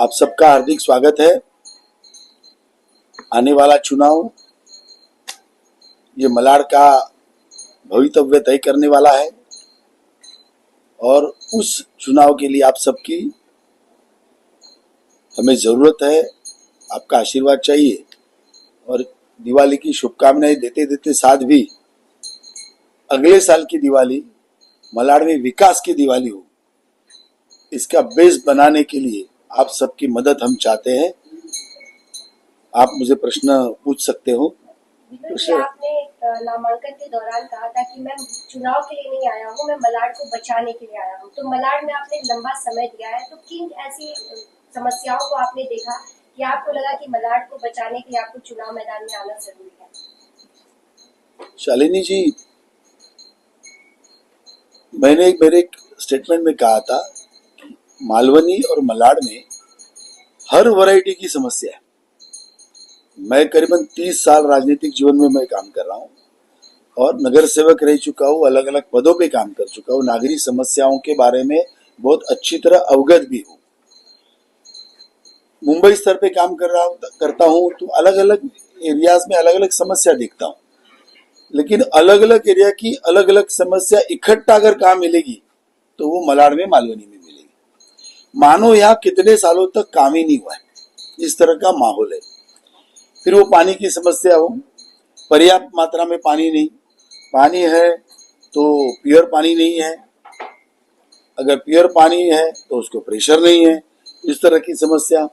आप सबका हार्दिक स्वागत है। आने वाला चुनाव ये मलाड का भवितव्य तय करने वाला है और उस चुनाव के लिए आप सबकी हमें जरूरत है। आपका आशीर्वाद चाहिए और दिवाली की शुभकामनाएं देते देते साथ भी अगले साल की दिवाली मलाड में विकास की दिवाली हो, इसका बेस बनाने के लिए आप सबकी मदद हम चाहते हैं। आप मुझे प्रश्न पूछ सकते हो। आपने नामांकन के दौरान कहा था कि मैं चुनाव के लिए नहीं आया हूँ, मैं मलाड को बचाने के लिए आया हूँ। तो मलाड में आपने लंबा समय दिया है, तो किन ऐसी समस्याओं को आपने देखा कि आपको लगा कि मलाड को बचाने के लिए आपको चुनाव मैदान में आना जरूरी है? शालिनी जी, मैंने मेरे एक स्टेटमेंट में कहा था कि मालवनी और मलाड में हर वैरायटी की समस्या है। मैं करीबन 30 साल राजनीतिक जीवन में मैं काम कर रहा हूँ और नगर सेवक रह चुका हूँ, अलग अलग पदों पे काम कर चुका हूँ, नागरिक समस्याओं के बारे में बहुत अच्छी तरह अवगत भी हूँ। मुंबई स्तर पे काम करता हूँ तो अलग अलग एरियाज में अलग अलग समस्या देखता हूँ, लेकिन अलग अलग एरिया की अलग अलग समस्या इकट्ठा अगर कहाँ मिलेगी तो वो मलाड में मालवनी में मिलेगी। मानो यहाँ कितने सालों तक काम ही नहीं हुआ है, इस तरह का माहौल है। फिर वो पानी की समस्या हो, पर्याप्त मात्रा में पानी नहीं, पानी है तो प्योर पानी नहीं है, अगर प्योर पानी है तो उसको प्रेशर नहीं है, इस तरह की समस्या।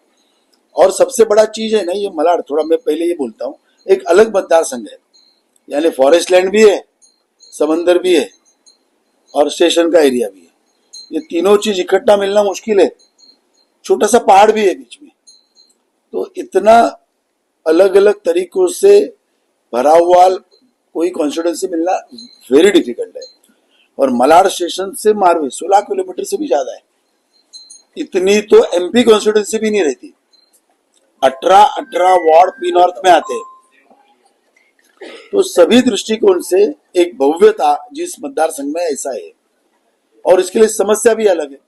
और सबसे बड़ा चीज है ना, ये मलाड, थोड़ा मैं पहले ये बोलता हूँ, एक अलग मतदार संघ है, यानी फॉरेस्ट लैंड भी है, समंदर भी है और स्टेशन का एरिया भी है। ये तीनों चीज इकट्ठा मिलना मुश्किल है। छोटा सा पहाड़ भी है बीच में, तो इतना अलग अलग तरीकों से भरा हुआ कोई कॉन्स्टिट्यूंसी मिलना वेरी डिफिकल्ट है। और मलाड स्टेशन से मारवे 16 किलोमीटर से भी ज्यादा है। इतनी तो एमपी कॉन्स्टिट्यूंसी भी नहीं रहती। 18 वार्ड पी नॉर्थ में आते हैं, तो सभी दृष्टिकोण से एक भव्यता जिस मतदार संघ में ऐसा है। और इसके लिए समस्या भी अलग है।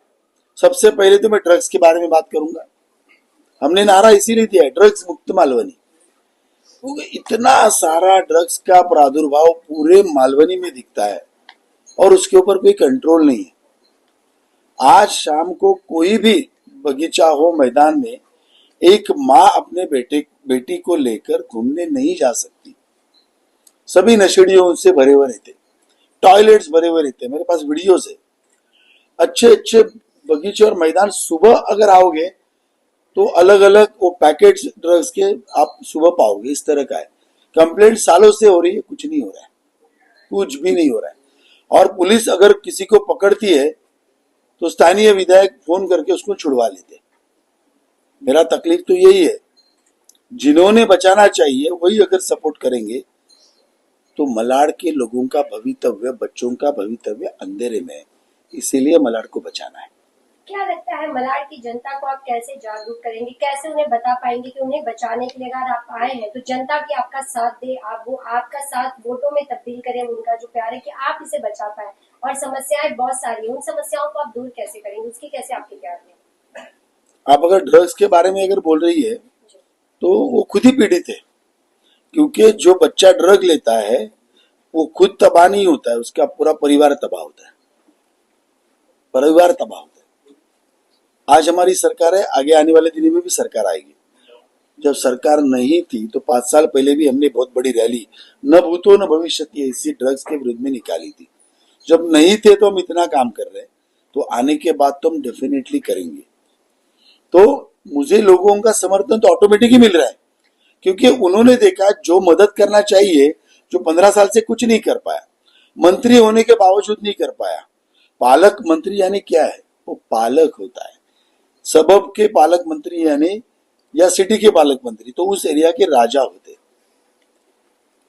सबसे पहले तो मैं ड्रग्स के बारे में बात करूंगा। हमने नारा इसीलिए दिया है, ड्रग्स मुक्त मालवनी। इतना सारा ड्रग्स का प्रादुर्भाव पूरे मालवनी में दिखता है और उसके ऊपर कोई कंट्रोल नहीं है। आज शाम को कोई भी बगीचा हो, मैदान में एक माँ अपने बेटी को लेकर घूमने नहीं जा सकती। सभी नशेड़ियों से भरे हुए रहते, टॉयलेट्स भरे हुए रहते। मेरे पास वीडियोस है। अच्छे अच्छे बगीचे और मैदान, सुबह अगर आओगे तो अलग अलग वो पैकेट्स ड्रग्स के आप सुबह पाओगे। इस तरह का है। कंप्लेंट सालों से हो रही है, कुछ नहीं हो रहा है, कुछ भी नहीं हो रहा है। और पुलिस अगर किसी को पकड़ती है तो स्थानीय विधायक फोन करके उसको छुड़वा लेते। मेरा तकलीफ तो यही है, जिन्होंने बचाना चाहिए वही अगर सपोर्ट करेंगे तो मलाड के लोगों का भवितव्य, बच्चों का भवितव्य अंधेरे में है। इसीलिए मलाड को बचाना है। क्या लगता है मलाड की जनता को आप कैसे जागरूक करेंगे, कैसे उन्हें बता पाएंगे कि उन्हें बचाने के लिए अगर आप आए हैं तो जनता की आपका साथ दे, आप वो आपका साथ वोटों में तब्दील करें, उनका जो प्यार है कि आप इसे बचा पाए। और समस्याएं बहुत सारी हैं, उन समस्याओं को आप दूर कैसे करेंगे, उसकी कैसे आपकी प्यार है? आप अगर ड्रग्स के बारे में अगर बोल रही है तो वो खुद ही पीड़ित है, क्योंकि जो बच्चा ड्रग लेता है वो खुद तबाह नहीं होता है, उसका पूरा परिवार तबाह होता है। परिवार तबाह होता है। आज हमारी सरकार है, आगे आने वाले दिनों में भी सरकार आएगी। जब सरकार नहीं थी तो 5 साल पहले भी हमने बहुत बड़ी रैली न भूतो न भविष्यति ऐसी ड्रग्स के विरुद्ध में निकाली थी। जब नहीं थे तो हम इतना काम कर रहे हैं, तो आने के बाद तो हम डेफिनेटली करेंगे। तो मुझे लोगों का समर्थन तो ऑटोमेटिक ही मिल रहा है, क्योंकि उन्होंने देखा जो मदद करना चाहिए, जो 15 साल से कुछ नहीं कर पाया, मंत्री होने के बावजूद नहीं कर पाया। पालक मंत्री यानी क्या है? वो पालक होता है, सबब के पालक मंत्री यानी, या सिटी के पालक मंत्री तो उस एरिया के राजा होते।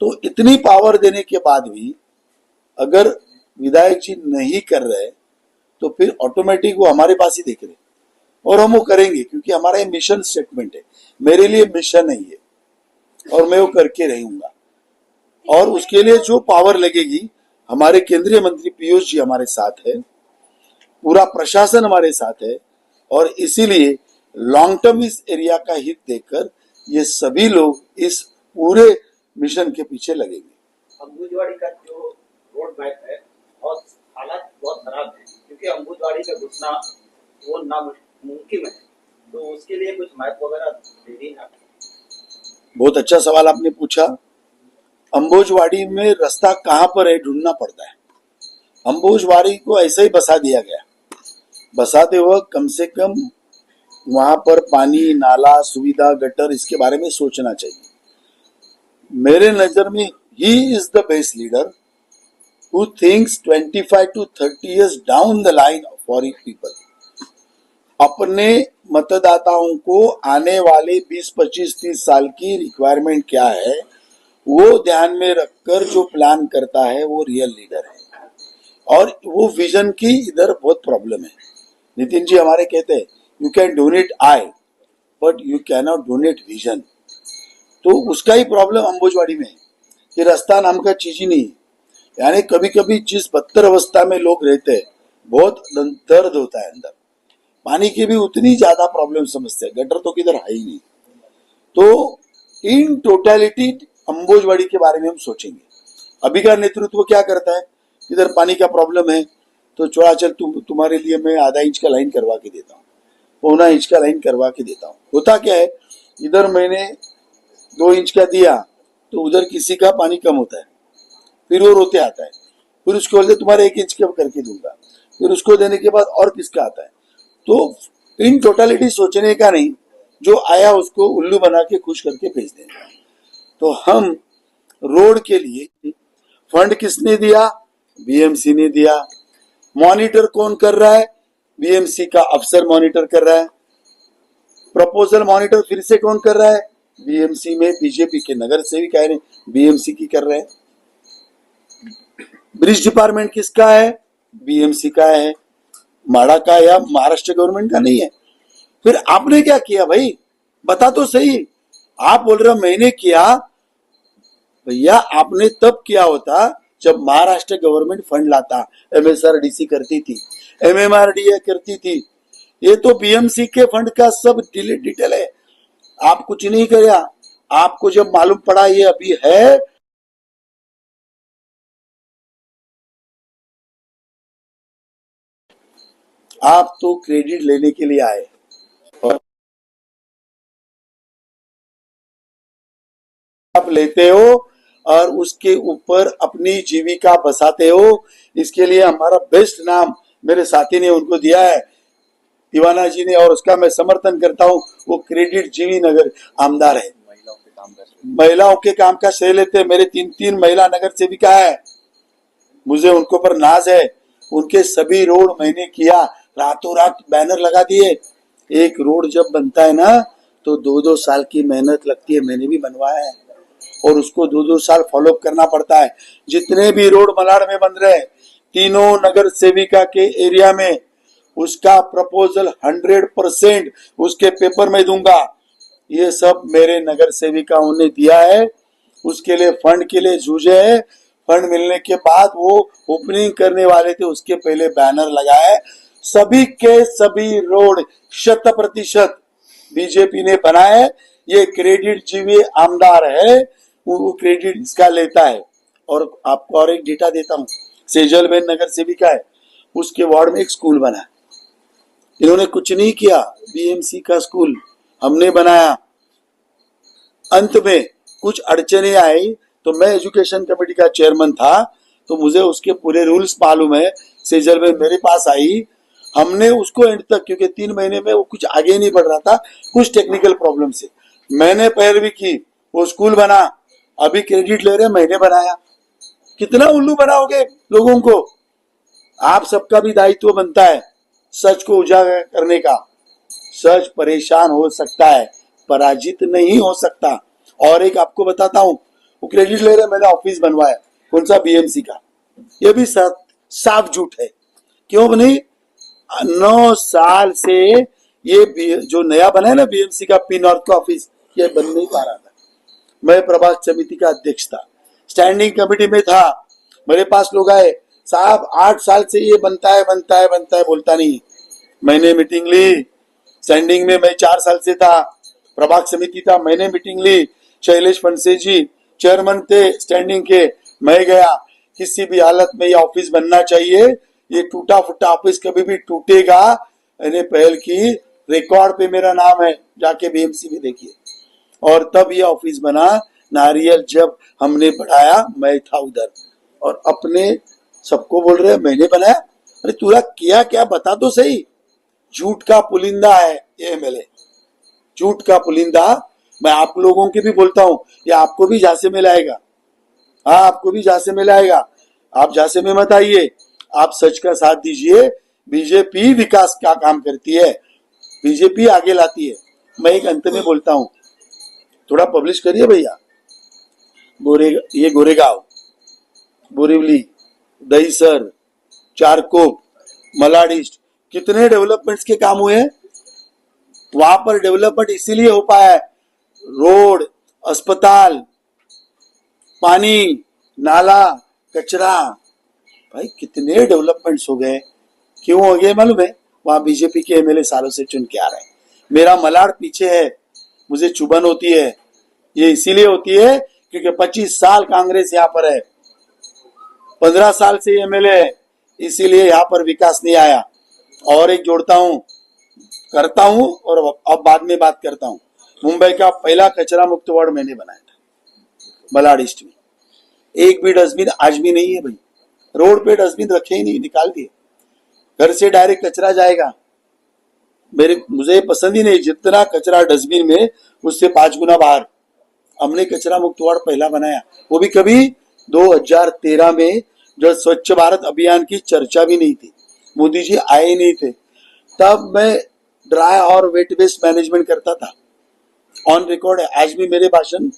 तो इतनी पावर देने के बाद भी अगर विधायक जी नहीं कर रहे तो फिर ऑटोमेटिक वो हमारे पास ही देख रहे, और हम वो करेंगे, क्योंकि हमारा ये मिशन स्टेटमेंट है। मेरे लिए मिशन है ये, और मैं वो करके रहूंगा। और उसके लिए जो पावर लगेगी, हमारे केंद्रीय मंत्री पीयूष जी हमारे साथ है, पूरा प्रशासन हमारे साथ है, और इसीलिए लॉन्ग टर्म इस एरिया का हित देकर ये सभी लोग इस पूरे मिशन के पीछे लगेंगे। अंबुजवाड़ी का जो रोड मैप है बहुत हालात बहुत खराब है, क्योंकि अंबुजवाड़ी पे घुसना वो नामुमकिन है, तो उसके लिए कुछ मैप वगैरह दे दी ना। बहुत अच्छा सवाल आपने पूछा। अंबुजवाड़ी में रास्ता कहाँ पर है ढूंढना पड़ता है। अंबुजवाड़ी को ऐसे ही बसा दिया गया। बसाते वक्त कम से कम वहां पर पानी, नाला, सुविधा, गटर, इसके बारे में सोचना चाहिए। मेरे नजर में he is the best leader who thinks 25 to 30 years down the line for his people. अपने मतदाताओं को आने वाले 20, 25, 30 साल की रिक्वायरमेंट क्या है वो ध्यान में रखकर जो प्लान करता है वो रियल लीडर है। और वो विजन की इधर बहुत प्रॉब्लम है। नितिन जी हमारे कहते हैं you can donate I but you can not donate vision. तो उसका ही प्रॉब्लम अंबुजवाड़ी में है कि रास्ता नाम का चीज ही नहीं है। यानी कभी कभी जिस बदतर अवस्था में लोग रहते हैं बहुत दर्द होता है अंदर। पानी की भी उतनी ज्यादा प्रॉब्लम समझते हैं, गटर तो किधर है ही नहीं। तो इन टोटलिटी अंबुजवाड़ी के बारे में हम सोचेंगे। अभी का नेतृत्व क्या करता है, इधर पानी का प्रॉब्लम है तो चौड़ा चल तुम्हारे लिए मैं आधा इंच का लाइन करवा के देता हूँ, पौना इंच का लाइन करवा के देता हूँ। होता क्या है, इधर मैंने 2 इंच का दिया तो उधर किसी का पानी कम होता है, फिर वो रोते आता है, फिर उसको बोलते तुम्हारे 1 इंच का करके दूंगा, फिर उसको देने के बाद और किसका आता है। तो इन टोटलिटी सोचने का नहीं, जो आया उसको उल्लू बना के खुश करके भेज देना। तो हम रोड के लिए फंड किसने दिया, बीएमसी ने दिया। मॉनिटर कौन कर रहा है, बीएमसी का अफसर मॉनिटर कर रहा है। प्रपोजल मॉनिटर फिर से कौन कर रहा है, बीएमसी में बीजेपी के नगर सेविक आए बीएमसी की कर रहे हैं। ब्रिज डिपार्टमेंट किसका है, बीएमसी का है, माड़ा का या महाराष्ट्र गवर्नमेंट का नहीं है। फिर आपने क्या किया भाई, बता तो सही। आप बोल रहे हो मैंने किया, भैया आपने तब किया होता जब महाराष्ट्र गवर्नमेंट फंड लाता, एमएसआरडीसी करती थी, एमएमआरडीए करती थी। ये तो बीएमसी के फंड का सब डिटेल है। आप कुछ नहीं किया, आपको जब मालूम पड़ा ये अभी है, आप तो क्रेडिट लेने के लिए आए और आप लेते हो और उसके ऊपर अपनी जीविका बसाते हो। इसके लिए हमारा बेस्ट नाम मेरे साथी ने उनको दिया है, दीवाना जी ने, और उसका मैं समर्थन करता हूँ। वो क्रेडिट जीवी नगर आमदार है। महिलाओं के काम का श्रेय लेते हैं। मेरे 3 महिला नगर सेविका है, मुझे उनको पर नाज है। उनके सभी रोड मैंने किया, रातों रात बैनर लगा दिए। एक रोड जब बनता है ना तो 2-2 साल की मेहनत लगती है, मैंने भी बनवाया है, और उसको 2-2 साल फॉलोअप करना पड़ता है। जितने भी रोड मलाड में बन रहे, तीनों नगर सेविका के एरिया में उसका प्रपोजल 100% उसके पेपर में दूंगा। ये सब मेरे नगर सेविकाओं ने दिया है। उसके लिए फंड के लिए जूझे है। फंड मिलने के बाद वो ओपनिंग करने वाले थे, उसके पहले बैनर लगाए। सभी के सभी रोड 100% बीजेपी ने बनाए। ये क्रेडिट जीवी आमदार है, वो क्रेडिट इसका लेता है। और आपको और एक डेटा देता हूँ, सेजल में नगर सेविका है, उसके वार्ड में एक स्कूल बना। इन्होंने कुछ नहीं किया, बीएमसी का स्कूल हमने बनाया। अंत में कुछ अड़चने आई तो मैं एजुकेशन कमेटी का चेयरमैन था, तो मुझे उसके पूरे रूल्स मालूम है। सेजल में मेरे पास आई, हमने उसको एंड तक, क्योंकि 3 महीने में वो कुछ आगे नहीं बढ़ रहा था, कुछ टेक्निकल प्रॉब्लम से मैंने पैरवी की, वो स्कूल बना। अभी क्रेडिट ले रहे, मैंने बनाया। कितना उल्लू बनाओगे लोगों को। आप सबका भी दायित्व बनता है सच को उजागर करने का। सच परेशान हो सकता है, पराजित नहीं हो सकता। और एक आपको बताता हूँ, वो क्रेडिट ले रहे, मैंने ऑफिस बनवाया, कौन सा, बीएमसी का। ये भी साफ झूठ है। क्यों बनी, 9 साल से ये जो नया बना है ना बीएमसी का पी नॉर्थ का ऑफिस, ये बन नहीं पा रहा था। मैं प्रभाग समिति का अध्यक्ष था, स्टैंडिंग कमेटी में था। मेरे पास लोग आए, साहब 8 साल से ये बनता है बोलता नहीं। मैंने मीटिंग ली, स्टैंडिंग में मैं 4 साल से था, प्रभाग समिति था, मैंने मीटिंग ली, शैलेश फणसे जी चेयरमैन थे स्टैंडिंग के, मैं गया। किसी भी हालत में ये ऑफिस बनना चाहिए, ये टूटा फूटा ऑफिस कभी भी टूटेगा, मैंने पहल की, रिकॉर्ड पे मेरा नाम है, जाके बीएमसी में देखिए। और तब ये ऑफिस बना। नारियल जब हमने बढ़ाया मैं था उधर, और अपने सबको बोल रहे मैंने बनाया। अरे तूने किया क्या बता तो सही। झूठ का पुलिंदा है ये एमएलए, झूठ का पुलिंदा। मैं आप लोगों के भी बोलता हूँ, ये आपको भी झांसे में लाएगा। हाँ, आपको भी झांसे में लाएगा। आप झांसे में मत आइए, आप सच का साथ दीजिए। बीजेपी विकास का काम करती है, बीजेपी आगे लाती है। मैं एक अंत में बोलता हूँ, थोड़ा पब्लिश करिए भैया। ये गोरेगांव, बोरीवली, दहीसर, चारकोप, मलाड ईस्ट, कितने डेवलपमेंट्स के काम हुए हैं। वहां पर डेवलपमेंट इसीलिए हो पाया है, रोड, अस्पताल, पानी, नाला, कचरा, भाई कितने डेवलपमेंट्स हो गए। क्यों हो गए मालूम है? वहां बीजेपी के एमएलए सालों से चुन के आ रहे हैं। मेरा मलाड पीछे है, मुझे चुभन होती है। ये इसीलिए होती है क्योंकि 25 साल कांग्रेस यहाँ पर है, 15 साल से एमएलए है, इसीलिए यहाँ पर विकास नहीं आया। और एक जोड़ता हूँ, करता हूँ और अब बाद में बात करता हूँ। मुंबई का पहला कचरा मुक्त वार्ड मैंने बनाया था मलाड ईस्ट में। एक भी डस्टबिन आज भी नहीं है भाई, रोड पे डस्टबिन रखे ही नहीं, निकाल दिए। घर से डायरेक्ट कचरा जाएगा, मुझे पसंद ही नहीं। जितना कचरा डस्टबिन में उससे 5 गुना बाहर। हमने कचरा मुक्त वार्ड पहला बनाया, वो भी कभी 2013 में, जब स्वच्छ भारत अभियान की चर्चा भी नहीं थी, मोदी जी आए नहीं थे, तब मैं ड्राई और वेट वेस्ट मैनेजमेंट करता था। ऑन रिकॉर्ड है, आज भी मेरे भाषण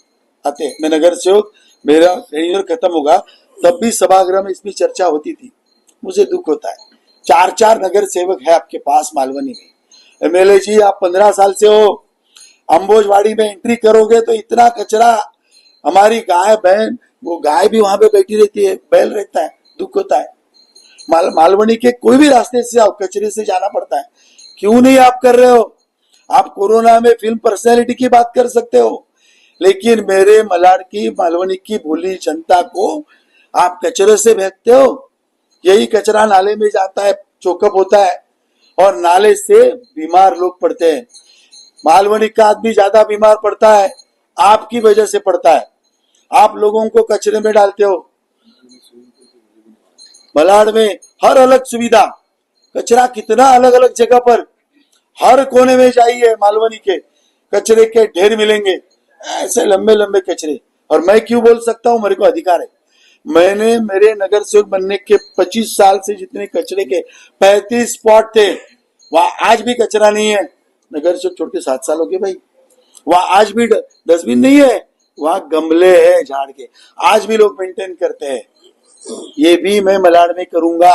आते हैं। मैं नगर सेवक, मेरा टेन्योर खत्म होगा तब भी सभागृह में इसमें चर्चा होती थी। मुझे दुख होता है, 4 नगर सेवक है आपके पास मालवनी में। एमएलए जी आप 15 साल से हो, अंबोजवाड़ी में एंट्री करोगे तो इतना कचरा, हमारी गाय बहन, वो गाय भी वहां पे बैठी रहती है, बैल रहता है, दुख होता है। मालवनी के कोई भी रास्ते से आओ, कचरे से जाना पड़ता है। क्यों नहीं आप कर रहे हो? आप कोरोना में फिल्म पर्सनैलिटी की बात कर सकते हो, लेकिन मेरे मलाड की, मालवनी की भोली जनता को आप कचरे से भेजते हो। यही कचरा नाले में जाता है, चोकअप होता है, और नाले से बीमार लोग पड़ते हैं। मालवनी का आदमी ज्यादा बीमार पड़ता है, आपकी वजह से पड़ता है। आप लोगों को कचरे में डालते हो। मलाड में हर अलग सुविधा, कचरा कितना अलग अलग जगह पर, हर कोने में जाइए मालवनी के कचरे के ढेर मिलेंगे, ऐसे लंबे लंबे कचरे। और मैं क्यों बोल सकता हूँ, मेरे को अधिकार है। मैंने मेरे नगर सेवक बनने के 25 साल से जितने कचरे के 35 स्पॉट थे, वहां आज भी कचरा नहीं है। नगर सेवक छोड़ के 7 साल हो गए भाई, वहां आज भी डस्टबिन नहीं है, वहां गमले है झाड़ के, आज भी लोग मेंटेन करते हैं। ये भी मैं मलाड में करूंगा,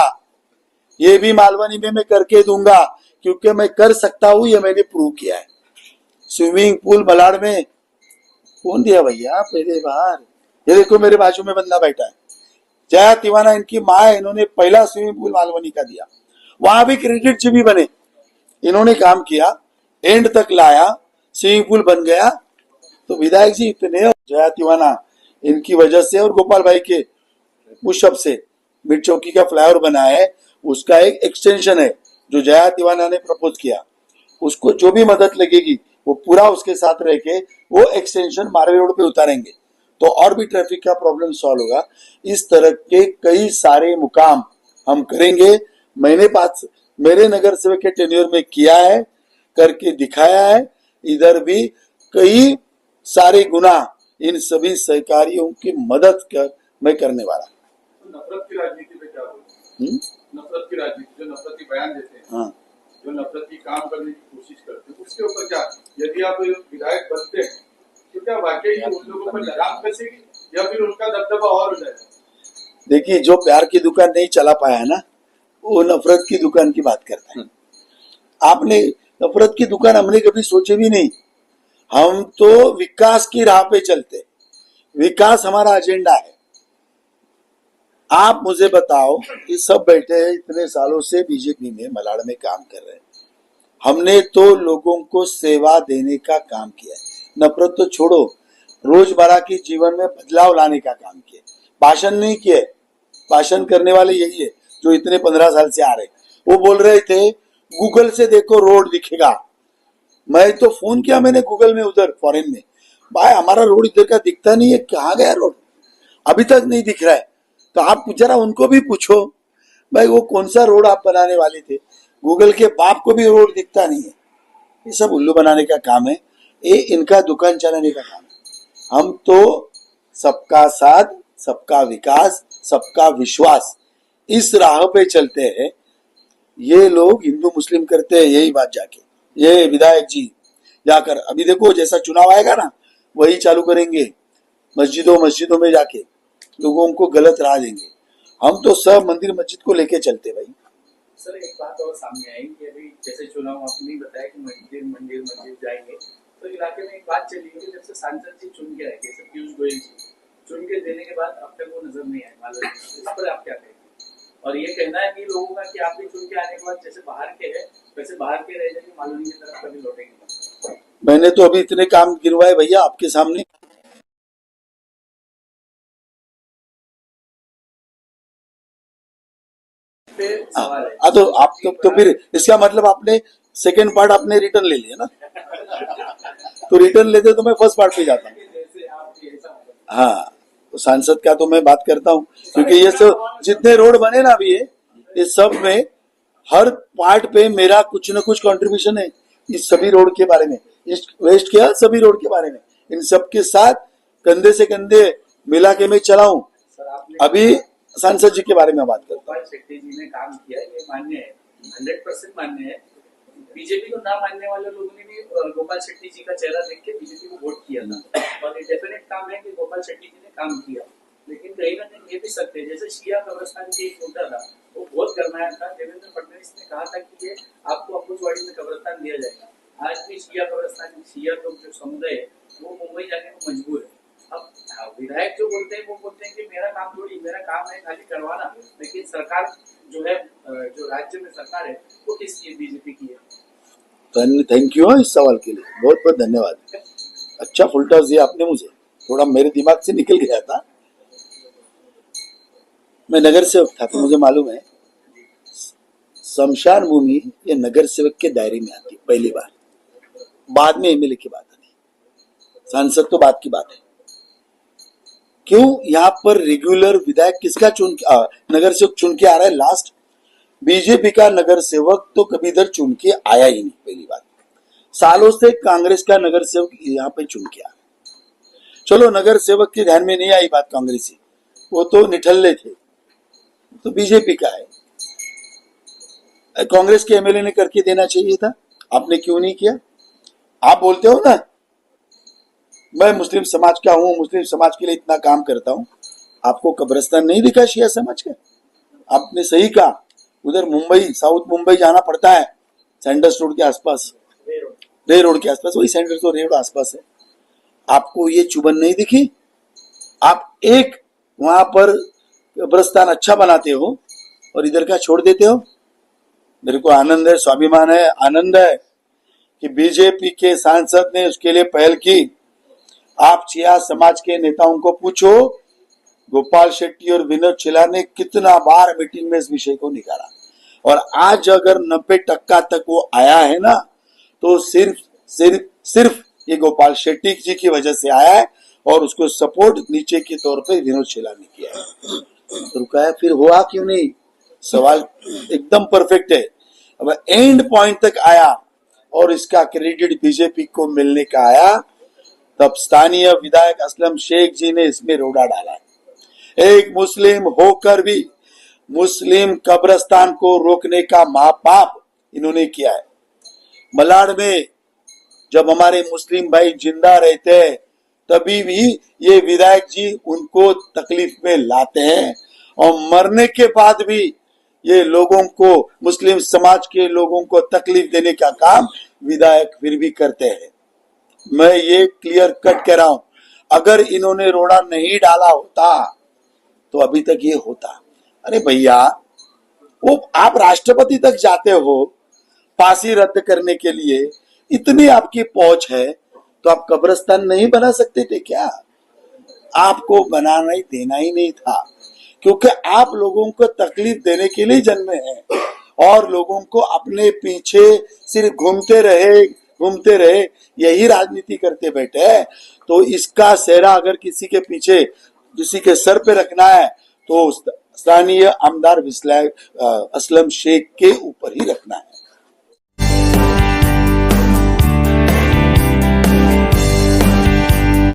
ये भी मालवनी में मैं करके दूंगा, क्योंकि मैं कर सकता हूं, ये मैंने प्रूव किया है। स्विमिंग पूल मलाड में कौन दिया भैया पहले बार? ये देखो मेरे बाजू में बंदा बैठा है, जया तिवाना इनकी माँ है, इन्होंने पहला स्विमिंग पूल मालवनी का दिया। वहां भी क्रेडिट जी भी बने, इन्होंने काम किया, एंड तक लाया, स्विमिंग पूल बन गया। तो विधायक जी इतने, जया तिवाना इनकी वजह से और गोपाल भाई के पुशअप से मिड चौकी का फ्लाईओवर बना है, उसका एक एक्सटेंशन है जो जया तिवाना ने प्रपोज किया। उसको जो भी मदद लगेगी वो पूरा उसके साथ रह के वो एक्सटेंशन मारवे रोड पे उतारेंगे, तो और भी ट्रैफिक का प्रॉब्लम सॉल्व होगा। इस तरह के कई सारे मुकाम हम करेंगे। मैंने मेरे नगर सेवक के टेन्योर में किया है, करके दिखाया है। इधर भी कई सारे गुना इन सभी सहकारियों की मदद कर मैं करने वाला। नफरत की राजनीति पे क्या बोलते? नफरत की राजनीति, जो नफरती बयान देते हैं, हाँ, जो नफरती काम करने की कोशिश करते हैं, उसके ऊपर क्या, यदि आप विधायक बनते हैं तो क्या वाकई उन लोगों पर लगाम कसेगी या फिर उनका दबदबा और हो जाएगा? देखिए, जो प्यार की दुकान नहीं चला पाया है ना, वो नफरत की दुकान की बात करता है। आपने नफरत की दुकान हमने कभी सोचे भी नहीं। हम तो विकास की राह पे चलते, विकास हमारा एजेंडा है। आप मुझे बताओ, ये सब बैठे हैं इतने सालों से बीजेपी में, मलाड में काम कर रहे हैं, हमने तो लोगों को सेवा देने का काम किया है। नफरत तो छोड़ो, रोजमर्रा के जीवन में बदलाव लाने का काम किया। भाषण नहीं किए, भाषण करने वाले यही है जो इतने 15 साल से आ रहे। वो बोल रहे थे गूगल से देखो रोड दिखेगा। मैं तो फोन किया मैंने गूगल में उधर फॉरेन में, भाई हमारा रोड इधर का दिखता नहीं है, कहाँ गया रोड, अभी तक नहीं दिख रहा है। तो आप जरा उनको भी पूछो भाई वो कौन सा रोड आप बनाने वाले थे, गूगल के बाप को भी रोड दिखता नहीं है। ये सब उल्लू बनाने का काम है, ये इनका दुकान चलाने का काम है। हम तो सबका साथ, सबका विकास, सबका विश्वास, इस राह पे चलते हैं। ये लोग हिंदू मुस्लिम करते हैं यही बात जाके, ये विधायक जी जाकर अभी देखो जैसा चुनाव आएगा ना वही चालू करेंगे, मस्जिदों में जाके लोगों को गलत राह देंगे। हम तो सब मंदिर मस्जिद को लेके चलते भाई। सर एक बात और सामने आई कि अभी जैसे चुनाव आपने बताया कि मंदिर जाएंगे, तो इलाके में एक बात चली है जब से सांसद जी चुन के आए सर पीयूष गोयल जी चुन के देने के बाद अब तक वो नजर नहीं आए मालूम, इस पर आप क्या कहेंगे? और ये कहना है कि लोगों का कि आप भी चुन के आने के बाद जैसे बाहर के हैं वैसे बाहर के रह जाएंगे, मालूम की तरफ कभी लौटेंगे। मैंने तो अभी इतने काम गिनवाए भैया आपके सामने। तो आप तो फिर इसका मतलब आपने सेकेंड पार्ट आपने रिटर्न ले लिया ना, तो रिटर्न लेते तो मैं फर्स्ट पार्ट पे जाता हूँ। हाँ, तो सांसद का तो मैं बात करता हूँ क्योंकि ये सब जितने रोड बने ना अभी ये सब में हर पार्ट पे मेरा कुछ न कुछ कंट्रीब्यूशन है। इस सभी रोड के बारे में, ईस्ट वेस्ट के सभी रोड के बारे में, इन सब के साथ कंधे से कंधे मिला के मैं चलाऊं। अभी सांसद जी के बारे में बात करता हूँ। गोपाल शेट्टी जी ने काम किया ये मान्य है, 100% मान्य है। बीजेपी को ना मानने वाले लोगों ने भी गोपाल शेट्टी जी का चेहरा देख के बीजेपी को वोट किया था और ये डेफिनेट काम है कि गोपाल शेट्टी जी ने काम किया। लेकिन कहीं ना कहीं ये भी सत्य है जैसे शिया कब्रिस्तान की एक मुद्दा था वो बहुत गरमाया था। देवेंद्र फडणवीस ने कहा था कि ये आपको अम्बुजवाड़ी में कब्रिस्तान दिया जाएगा। आज भी शिया कब्रिस्तान शिया लोग जो समुदाय है वो मुंबई जाने को मजबूर है। अब विधायक जो बोलते हैं वो बोलते हैं कि मेरा काम थोड़ी, मेरा काम है खाली करवाना, लेकिन सरकार जो है जो राज्य में सरकार है वो किसकी है? बीजेपी की है। थैंक यू इस सवाल के लिए, बहुत बहुत धन्यवाद। अच्छा फुलटॉस दिया आपने मुझे, थोड़ा मेरे दिमाग से निकल गया था। मैं नगर सेवक था तो मुझे मालूम है शमशान भूमि ये नगर सेवक के दायरे में आती है पहली बार, बाद में एमएलए की बात आती, सांसद तो बात की बात है। क्यों यहाँ पर रेगुलर विधायक किसका नगर सेवक चुन के आ रहा है? लास्ट बीजेपी का नगर सेवक तो कभी इधर चुन के आया ही नहीं। पहली बात, सालों से कांग्रेस का नगर सेवक यहाँ पे चुन के आया। चलो नगर सेवक के ध्यान में नहीं आई बात कांग्रेसी, वो तो निठल्ले थे, तो बीजेपी का है। कांग्रेस के एमएलए ने करके देना चाहिए था, आपने क्यों नहीं किया? आप बोलते हो ना मैं मुस्लिम समाज का हूं, मुस्लिम समाज के लिए इतना काम करता हूं, आपको कब्रिस्तान नहीं दिखा शिया समाज का? आपने सही कहा, उधर मुंबई साउथ मुंबई जाना पड़ता है, सैंडर्स रोड के आसपास, रे रोड के आसपास, वही सैंडर्स रोड रे रोड आसपास है। आपको ये चुभन नहीं दिखी? आप एक वहां पर कब्रिस्तान अच्छा बनाते हो और इधर का छोड़ देते हो। मेरे को आनंद है, स्वाभिमान है, आनंद है कि बीजेपी के सांसद ने उसके लिए पहल की। आप चिया समाज के नेताओं को पूछो, गोपाल शेट्टी और विनोद चिला ने कितना बार मीटिंग में इस विषय को निकाला, और आज अगर 90% तक वो आया है ना तो सिर्फ ये गोपाल शेट्टी जी की वजह से आया है, और उसको सपोर्ट नीचे के तौर पे विनोद चिला ने किया है। तो रुका फिर हुआ क्यों नहीं? सवाल एकदम परफेक्ट है। अब एंड पॉइंट तक आया और इसका क्रेडिट बीजेपी को मिलने का आया, तब स्थानीय विधायक असलम शेख जी ने इसमें रोड़ा डाला है। एक मुस्लिम होकर भी मुस्लिम कब्रिस्तान को रोकने का महापाप इन्होंने किया है। मलाड में जब हमारे मुस्लिम भाई जिंदा रहते हैं तभी भी ये विधायक जी उनको तकलीफ में लाते हैं, और मरने के बाद भी ये लोगों को, मुस्लिम समाज के लोगों को तकलीफ देने का काम विधायक फिर भी करते हैं। मैं ये क्लियर कट कह रहा हूं, अगर इन्होंने रोड़ा नहीं डाला होता तो अभी तक ये होता। अरे भैया, वो आप राष्ट्रपति तक जाते हो, फांसी रद्द करने के लिए इतनी आपकी पहुंच है, तो आप कब्रिस्तान नहीं बना सकते थे क्या? आपको बनाना ही देना ही नहीं था, क्योंकि आप लोगों को तकलीफ देने के लिए जन्मे हैं और लोगों को अपने पीछे सिर्फ घूमते रहे यही राजनीति करते बैठे हैं। तो इसका सेहरा अगर किसी के पीछे किसी के सर पे रखना है तो स्थानीय आमदार असलम शेख के ऊपर ही रखना है।